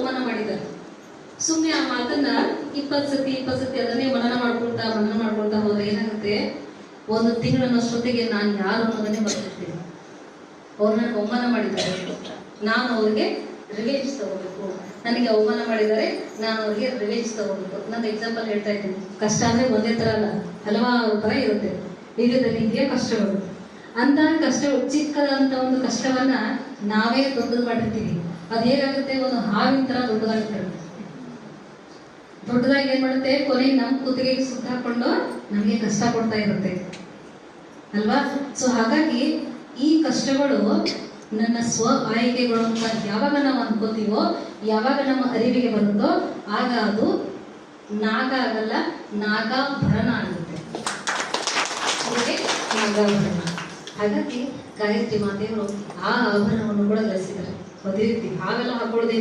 ಅವಮಾನ ಮಾಡಿದ್ದಾರೆ. ಸುಮ್ಮನೆ ಆ ಮಾತನ್ನ 20 ಸತಿ ಅದನ್ನೇ ಮನನ ಮಾಡ್ಕೊಳ್ತಾ ಹೋದ್ರೆ ಏನಾಗುತ್ತೆ, ಒಂದು ತಿಂಗಳನ್ನಷ್ಟೊತ್ತಿಗೆ ನಾನು ಯಾರು ಅನ್ನೋದನ್ನೇ ಬರ್ತಿರ್ತೀನಿ. ಅವ್ರು ನನಗೆ ಅವಮಾನ ಮಾಡಿದ್ದಾರೆ, ನಾನು ಅವ್ರಿಗೆ ರಿವೆಂಜ್ ತಗೋಬೇಕು. ನನಗೆ ಅವಮಾನ ಮಾಡಿದ್ದಾರೆ, ನಾನು ಅವ್ರಿಗೆ ರಿವೆಂಜ್ ತಗೋಬೇಕು. ನಾನು ಎಕ್ಸಾಂಪಲ್ ಹೇಳ್ತಾ ಇದ್ದೀನಿ. ಕಷ್ಟ ಅಂದ್ರೆ ಒಂದೇ ತರ ಅಲ್ಲ, ಹಲವಾರು ತರ ಇರುತ್ತೆ ವಿವಿಧ ರೀತಿಯ ಕಷ್ಟಗಳು. ಅಂತ ಕಷ್ಟಗಳು, ಚಿಕ್ಕದಂತ ಒಂದು ಕಷ್ಟವನ್ನ ನಾವೇ ದೊಡ್ಡದು ಮಾಡಿರ್ತೀವಿ. ಅದು ಹೇಗಾಗುತ್ತೆ, ಒಂದು ಹಾವಿನ ತರ ದೊಡ್ಡದಾಗಿರುತ್ತೆ. ದೊಡ್ಡದಾಗಿ ಏನ್ ಮಾಡುತ್ತೆ, ಕೊನೆಗೆ ನಮ್ಮ ಕುತ್ತಿಗೆಗೆ ಸುತ್ತ ಹಾಕೊಂಡು ನಮಗೆ ಕಷ್ಟ ಕೊಡ್ತಾ ಇರುತ್ತೆ ಅಲ್ವಾ. ಸೊ ಹಾಗಾಗಿ ಈ ಕಷ್ಟಗಳು ನನ್ನ ಸ್ವ ಆಯ್ಕೆಗಳು ಅಂತ ಯಾವಾಗ ನಾವು ಅನ್ಕೋತೀವೋ, ಯಾವಾಗ ನಮ್ಮ ಅರಿವಿಗೆ ಬರುತ್ತೋ, ಆಗ ಅದು ನಾಗ ಆಗಲ್ಲ, ನಾಗಾಭರಣ ಆಗುತ್ತೆ. ನಾಗಾಭರಣ. ಹಾಗಾಗಿ ಗಾಯತ್ರಿ ಮಾತೆಯವರು ಆ ಆಭರಣವನ್ನು ಕೂಡ ಧರಿಸಿದ್ದಾರೆ. ಅದೇ ರೀತಿ ಹಾವೆಲ್ಲ ಹಾಕೊಳ್ಳೋದೇ